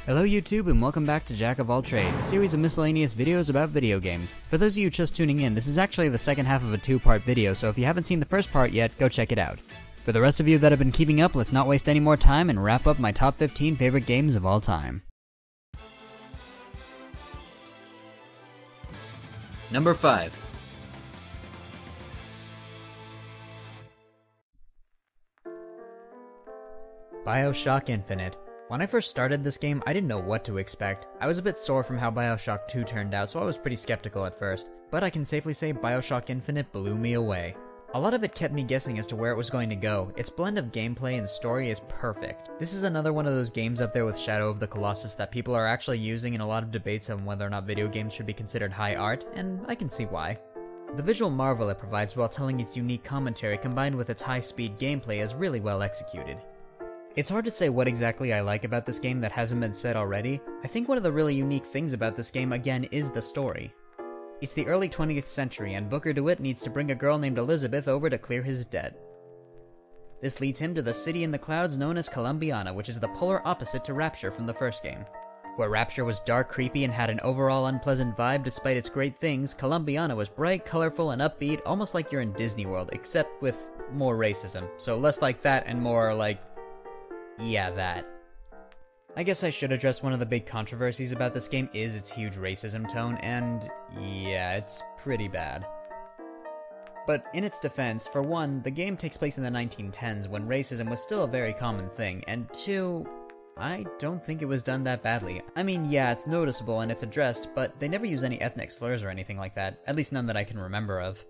Hello YouTube and welcome back to Jack of All Trades, a series of miscellaneous videos about video games. For those of you just tuning in, this is actually the second half of a two-part video, so if you haven't seen the first part yet, go check it out. For the rest of you that have been keeping up, let's not waste any more time and wrap up my top 15 favorite games of all time. Number 5. BioShock Infinite. When I first started this game, I didn't know what to expect. I was a bit sore from how BioShock 2 turned out, so I was pretty skeptical at first. But I can safely say BioShock Infinite blew me away. A lot of it kept me guessing as to where it was going to go. Its blend of gameplay and story is perfect. This is another one of those games up there with Shadow of the Colossus that people are actually using in a lot of debates on whether or not video games should be considered high art, and I can see why. The visual marvel it provides while telling its unique commentary combined with its high-speed gameplay is really well executed. It's hard to say what exactly I like about this game that hasn't been said already. I think one of the really unique things about this game again is the story. It's the early 20th century and Booker DeWitt needs to bring a girl named Elizabeth over to clear his debt. This leads him to the city in the clouds known as Columbiana, which is the polar opposite to Rapture from the first game. Where Rapture was dark, creepy, and had an overall unpleasant vibe despite its great things, Columbiana was bright, colorful, and upbeat, almost like you're in Disney World, except with more racism. So less like that and more like... yeah, that. I guess I should address one of the big controversies about this game is its huge racism tone, and yeah, it's pretty bad. But in its defense, for one, the game takes place in the 1910s when racism was still a very common thing, and two, I don't think it was done that badly. I mean, yeah, it's noticeable and it's addressed, but they never use any ethnic slurs or anything like that, at least none that I can remember of.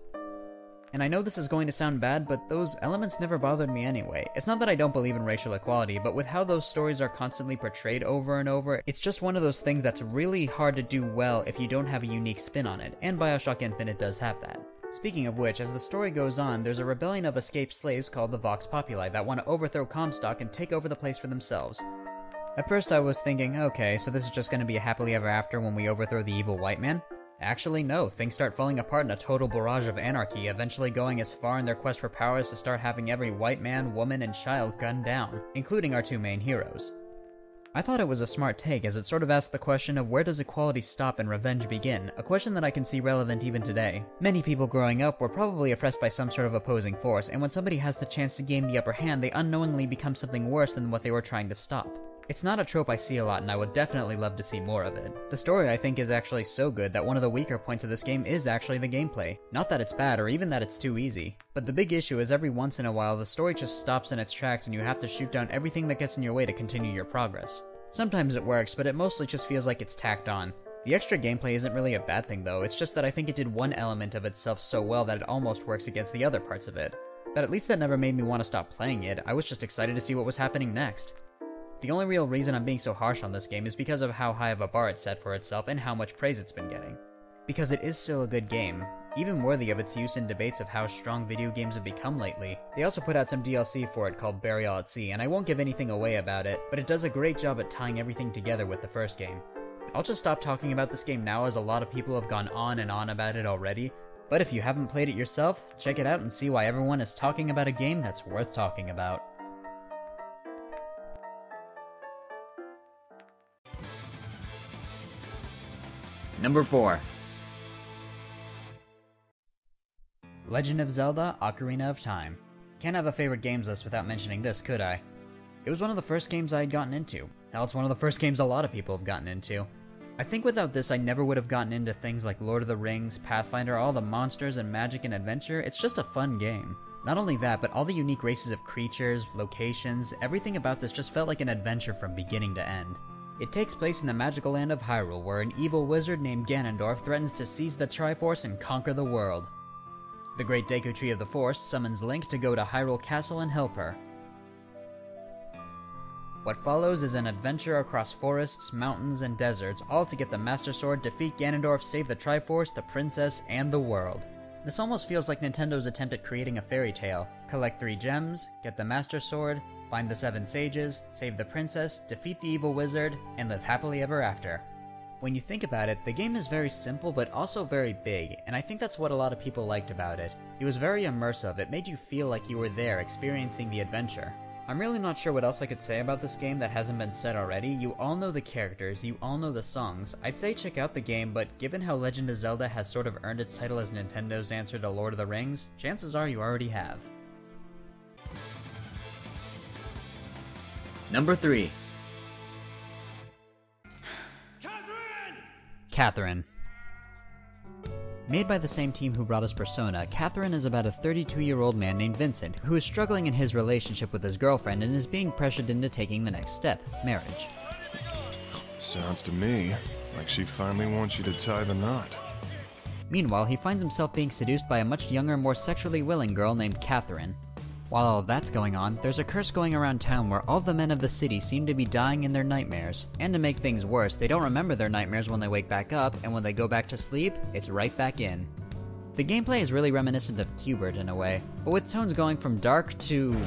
And I know this is going to sound bad, but those elements never bothered me anyway. It's not that I don't believe in racial equality, but with how those stories are constantly portrayed over and over, it's just one of those things that's really hard to do well if you don't have a unique spin on it, and BioShock Infinite does have that. Speaking of which, as the story goes on, there's a rebellion of escaped slaves called the Vox Populi that want to overthrow Comstock and take over the place for themselves. At first I was thinking, okay, so this is just going to be a happily ever after when we overthrow the evil white man? Actually, no, things start falling apart in a total barrage of anarchy, eventually going as far in their quest for power as to start having every white man, woman, and child gunned down, including our two main heroes. I thought it was a smart take, as it sort of asked the question of where does equality stop and revenge begin, a question that I can see relevant even today. Many people growing up were probably oppressed by some sort of opposing force, and when somebody has the chance to gain the upper hand, they unknowingly become something worse than what they were trying to stop. It's not a trope I see a lot, and I would definitely love to see more of it. The story, I think, is actually so good that one of the weaker points of this game is actually the gameplay. Not that it's bad, or even that it's too easy. But the big issue is every once in a while, the story just stops in its tracks and you have to shoot down everything that gets in your way to continue your progress. Sometimes it works, but it mostly just feels like it's tacked on. The extra gameplay isn't really a bad thing though, it's just that I think it did one element of itself so well that it almost works against the other parts of it. But at least that never made me want to stop playing it, I was just excited to see what was happening next. The only real reason I'm being so harsh on this game is because of how high of a bar it's set for itself and how much praise it's been getting. Because it is still a good game, even worthy of its use in debates of how strong video games have become lately. They also put out some DLC for it called Burial at Sea, and I won't give anything away about it, but it does a great job at tying everything together with the first game. I'll just stop talking about this game now as a lot of people have gone on and on about it already, but if you haven't played it yourself, check it out and see why everyone is talking about a game that's worth talking about. Number 4. Legend of Zelda: Ocarina of Time. Can't have a favorite games list without mentioning this, could I? It was one of the first games I had gotten into. Hell, it's one of the first games a lot of people have gotten into. I think without this I never would have gotten into things like Lord of the Rings, Pathfinder, all the monsters and magic and adventure. It's just a fun game. Not only that, but all the unique races of creatures, locations, everything about this just felt like an adventure from beginning to end. It takes place in the magical land of Hyrule, where an evil wizard named Ganondorf threatens to seize the Triforce and conquer the world. The Great Deku Tree of the Force summons Link to go to Hyrule Castle and help her. What follows is an adventure across forests, mountains, and deserts, all to get the Master Sword, defeat Ganondorf, save the Triforce, the princess, and the world. This almost feels like Nintendo's attempt at creating a fairy tale. Collect 3 gems, get the Master Sword, find the 7 sages, save the princess, defeat the evil wizard, and live happily ever after. When you think about it, the game is very simple but also very big, and I think that's what a lot of people liked about it. It was very immersive, it made you feel like you were there experiencing the adventure. I'm really not sure what else I could say about this game that hasn't been said already. You all know the characters, you all know the songs. I'd say check out the game, but given how Legend of Zelda has sort of earned its title as Nintendo's answer to Lord of the Rings, chances are you already have. Number 3. Catherine. Made by the same team who brought us Persona, Catherine is about a 32-year-old man named Vincent, who is struggling in his relationship with his girlfriend and is being pressured into taking the next step, marriage. Sounds to me like she finally wants you to tie the knot. Meanwhile, he finds himself being seduced by a much younger, more sexually willing girl named Catherine. While all of that's going on, there's a curse going around town where all the men of the city seem to be dying in their nightmares. And to make things worse, they don't remember their nightmares when they wake back up, and when they go back to sleep, it's right back in. The gameplay is really reminiscent of Q*bert in a way, but with tones going from dark to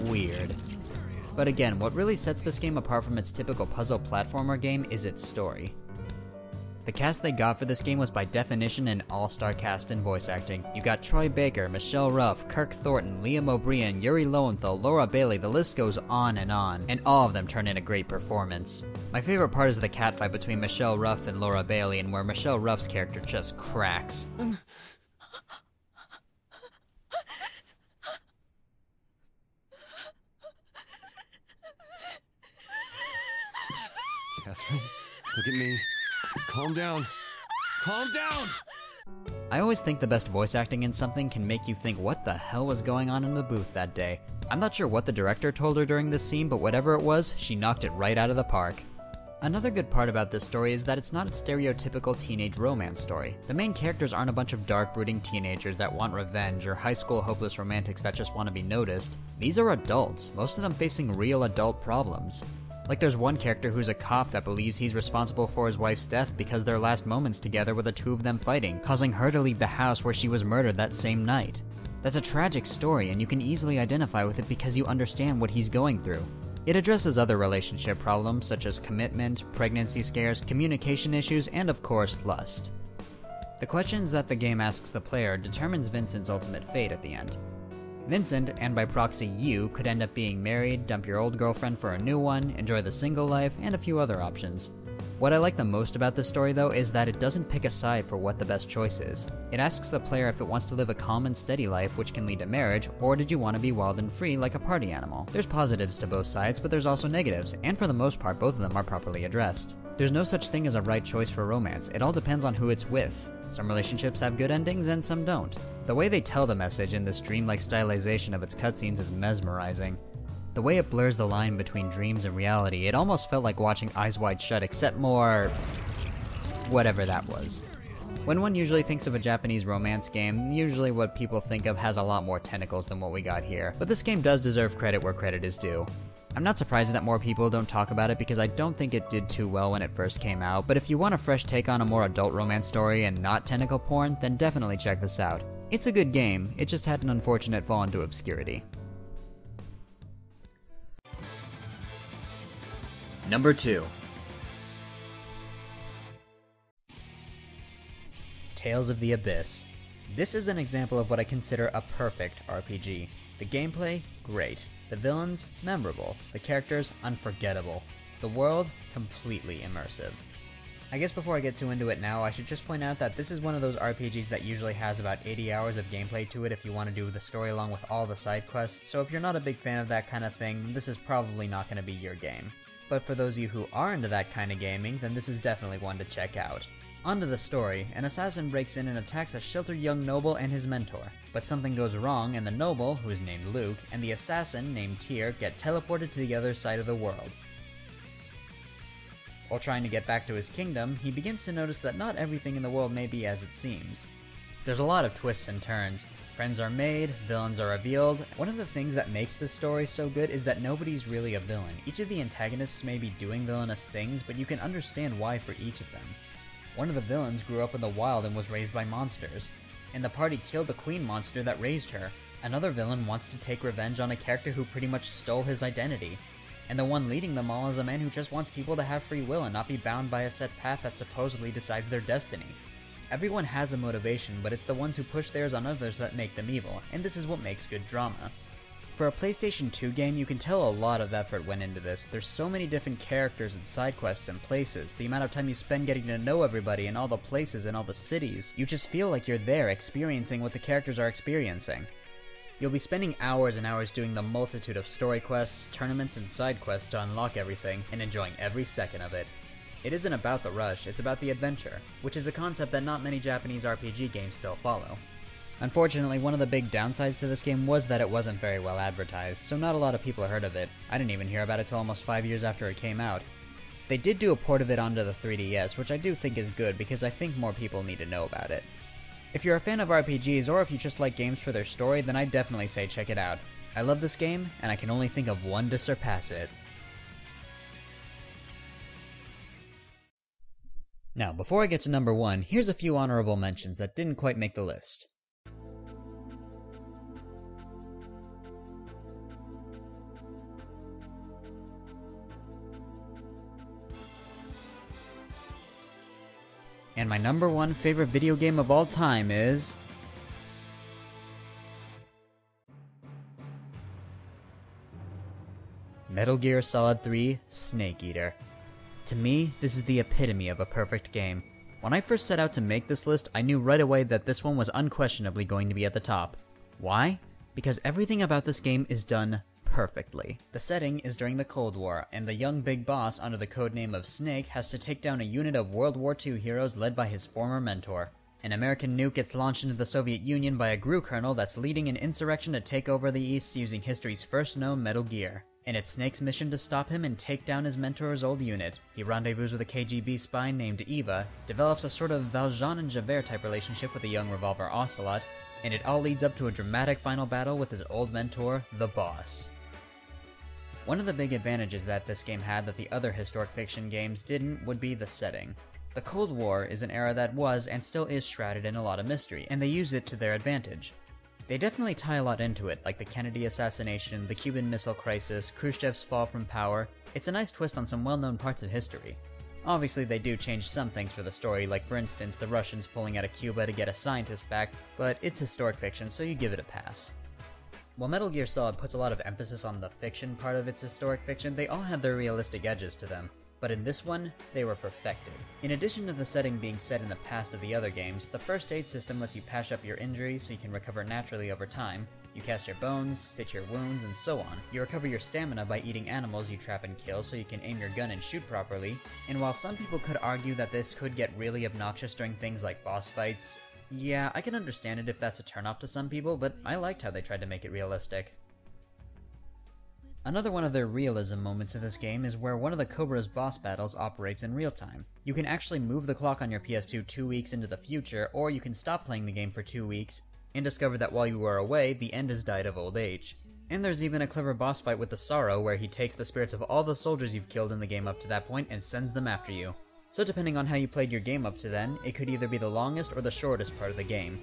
weird. But again, what really sets this game apart from its typical puzzle platformer game is its story. The cast they got for this game was by definition an all-star cast in voice acting. You got Troy Baker, Michelle Ruff, Kirk Thornton, Liam O'Brien, Yuri Lowenthal, Laura Bailey, the list goes on, and all of them turn in a great performance. My favorite part is the catfight between Michelle Ruff and Laura Bailey, and where Michelle Ruff's character just cracks. Catherine, look at me. Calm down. Calm down! I always think the best voice acting in something can make you think what the hell was going on in the booth that day. I'm not sure what the director told her during this scene, but whatever it was, she knocked it right out of the park. Another good part about this story is that it's not a stereotypical teenage romance story. The main characters aren't a bunch of dark, brooding teenagers that want revenge or high school hopeless romantics that just want to be noticed. These are adults, most of them facing real adult problems. Like there's one character who's a cop that believes he's responsible for his wife's death because their last moments together were the two of them fighting, causing her to leave the house where she was murdered that same night. That's a tragic story, and you can easily identify with it because you understand what he's going through. It addresses other relationship problems such as commitment, pregnancy scares, communication issues, and of course, lust. The questions that the game asks the player determines Vincent's ultimate fate at the end. Vincent, and by proxy you, could end up being married, dump your old girlfriend for a new one, enjoy the single life, and a few other options. What I like the most about this story though is that it doesn't pick a side for what the best choice is. It asks the player if it wants to live a calm and steady life which can lead to marriage, or did you want to be wild and free like a party animal? There's positives to both sides, but there's also negatives, and for the most part both of them are properly addressed. There's no such thing as a right choice for romance, it all depends on who it's with. Some relationships have good endings and some don't. The way they tell the message in this dreamlike stylization of its cutscenes is mesmerizing. The way it blurs the line between dreams and reality, it almost felt like watching Eyes Wide Shut except more... whatever that was. When one usually thinks of a Japanese romance game, usually what people think of has a lot more tentacles than what we got here, but this game does deserve credit where credit is due. I'm not surprised that more people don't talk about it because I don't think it did too well when it first came out, but if you want a fresh take on a more adult romance story and not tentacle porn, then definitely check this out. It's a good game, it just had an unfortunate fall into obscurity. Number 2. Tales of the Abyss. This is an example of what I consider a perfect RPG. The gameplay, great. The villains, memorable. The characters, unforgettable. The world, completely immersive. I guess before I get too into it now, I should just point out that this is one of those RPGs that usually has about 80 hours of gameplay to it if you want to do the story along with all the side quests, so if you're not a big fan of that kind of thing, this is probably not going to be your game. But for those of you who are into that kind of gaming, then this is definitely one to check out. Onto the story, an assassin breaks in and attacks a sheltered young noble and his mentor. But something goes wrong and the noble, who is named Luke, and the assassin, named Tyr, get teleported to the other side of the world. While trying to get back to his kingdom, he begins to notice that not everything in the world may be as it seems. There's a lot of twists and turns. Friends are made, villains are revealed. One of the things that makes this story so good is that nobody's really a villain. Each of the antagonists may be doing villainous things, but you can understand why for each of them. One of the villains grew up in the wild and was raised by monsters, and the party killed the queen monster that raised her. Another villain wants to take revenge on a character who pretty much stole his identity. And the one leading them all is a man who just wants people to have free will and not be bound by a set path that supposedly decides their destiny. Everyone has a motivation, but it's the ones who push theirs on others that make them evil, and this is what makes good drama. For a PlayStation 2 game, you can tell a lot of effort went into this. There's so many different characters and side quests and places. The amount of time you spend getting to know everybody and all the places and all the cities. You just feel like you're there experiencing what the characters are experiencing. You'll be spending hours and hours doing the multitude of story quests, tournaments, and side quests to unlock everything, and enjoying every second of it. It isn't about the rush, it's about the adventure, which is a concept that not many Japanese RPG games still follow. Unfortunately, one of the big downsides to this game was that it wasn't very well advertised, so not a lot of people heard of it. I didn't even hear about it till almost 5 years after it came out. They did do a port of it onto the 3DS, which I do think is good because I think more people need to know about it. If you're a fan of RPGs, or if you just like games for their story, then I'd definitely say check it out. I love this game, and I can only think of one to surpass it. Now, before I get to number 1, here's a few honorable mentions that didn't quite make the list. And my number 1 favorite video game of all time is... Metal Gear Solid 3 Snake Eater. To me, this is the epitome of a perfect game. When I first set out to make this list, I knew right away that this one was unquestionably going to be at the top. Why? Because everything about this game is done perfectly. The setting is during the Cold War, and the young big boss under the codename of Snake has to take down a unit of World War II heroes led by his former mentor. An American nuke gets launched into the Soviet Union by a GRU colonel that's leading an insurrection to take over the East using history's first known Metal Gear. And it's Snake's mission to stop him and take down his mentor's old unit. He rendezvous with a KGB spy named Eva, develops a sort of Valjean and Javert type relationship with a young revolver Ocelot, and it all leads up to a dramatic final battle with his old mentor, the Boss. One of the big advantages that this game had that the other historic fiction games didn't would be the setting. The Cold War is an era that was and still is shrouded in a lot of mystery, and they use it to their advantage. They definitely tie a lot into it, like the Kennedy assassination, the Cuban Missile Crisis, Khrushchev's fall from power. It's a nice twist on some well-known parts of history. Obviously they do change some things for the story, like for instance the Russians pulling out of Cuba to get a scientist back, but it's historic fiction, so you give it a pass. While Metal Gear Solid puts a lot of emphasis on the fiction part of its historic fiction, they all have their realistic edges to them. But in this one, they were perfected. In addition to the setting being set in the past of the other games, the first aid system lets you patch up your injuries so you can recover naturally over time. You cast your bones, stitch your wounds, and so on. You recover your stamina by eating animals you trap and kill so you can aim your gun and shoot properly. And while some people could argue that this could get really obnoxious during things like boss fights, yeah, I can understand it if that's a turnoff to some people, but I liked how they tried to make it realistic. Another one of their realism moments in this game is where one of the Cobra's boss battles operates in real time. You can actually move the clock on your PS2 2 weeks into the future, or you can stop playing the game for 2 weeks and discover that while you were away, the end has died of old age. And there's even a clever boss fight with the Sorrow where he takes the spirits of all the soldiers you've killed in the game up to that point and sends them after you. So depending on how you played your game up to then, it could either be the longest or the shortest part of the game.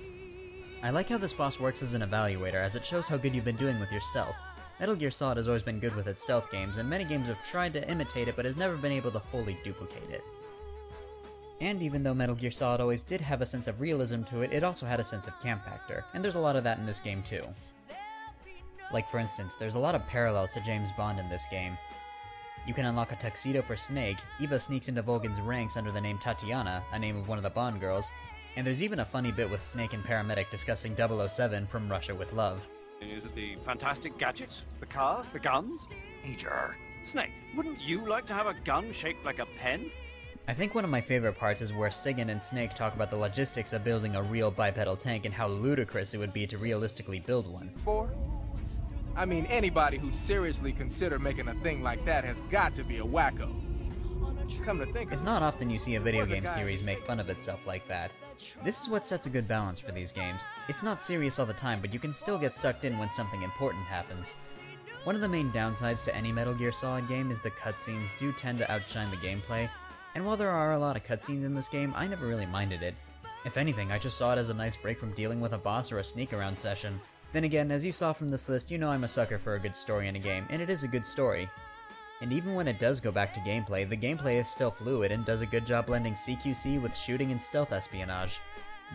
I like how this boss works as an evaluator, as it shows how good you've been doing with your stealth. Metal Gear Solid has always been good with its stealth games, and many games have tried to imitate it but has never been able to fully duplicate it. And even though Metal Gear Solid always did have a sense of realism to it, it also had a sense of camp factor, and there's a lot of that in this game too. Like for instance, there's a lot of parallels to James Bond in this game. You can unlock a tuxedo for Snake, Eva sneaks into Volgan's ranks under the name Tatiana, a name of one of the Bond girls, and there's even a funny bit with Snake and Paramedic discussing 007 from Russia with Love. Is it the fantastic gadgets? The cars? The guns? Major. Snake, wouldn't you like to have a gun shaped like a pen? I think one of my favorite parts is where Sigyn and Snake talk about the logistics of building a real bipedal tank and how ludicrous it would be to realistically build one. I mean, anybody who'd seriously consider making a thing like that has got to be a wacko. Come to think of it, it's not often you see a video game series make fun of itself like that. This is what sets a good balance for these games. It's not serious all the time, but you can still get sucked in when something important happens. One of the main downsides to any Metal Gear Solid game is the cutscenes do tend to outshine the gameplay, and while there are a lot of cutscenes in this game, I never really minded it. If anything, I just saw it as a nice break from dealing with a boss or a sneak around session. Then again, as you saw from this list, you know I'm a sucker for a good story in a game, and it is a good story. And even when it does go back to gameplay, the gameplay is still fluid and does a good job blending CQC with shooting and stealth espionage.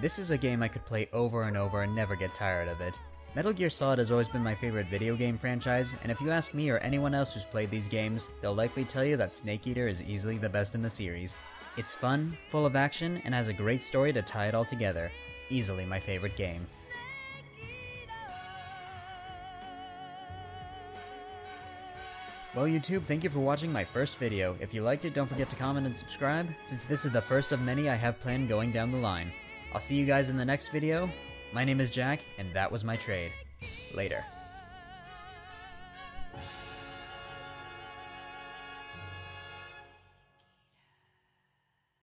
This is a game I could play over and over and never get tired of it. Metal Gear Solid has always been my favorite video game franchise, and if you ask me or anyone else who's played these games, they'll likely tell you that Snake Eater is easily the best in the series. It's fun, full of action, and has a great story to tie it all together. Easily my favorite game. Well YouTube, thank you for watching my first video. If you liked it, don't forget to comment and subscribe, since this is the first of many I have planned going down the line. I'll see you guys in the next video. My name is Jack, and that was my trade. Later.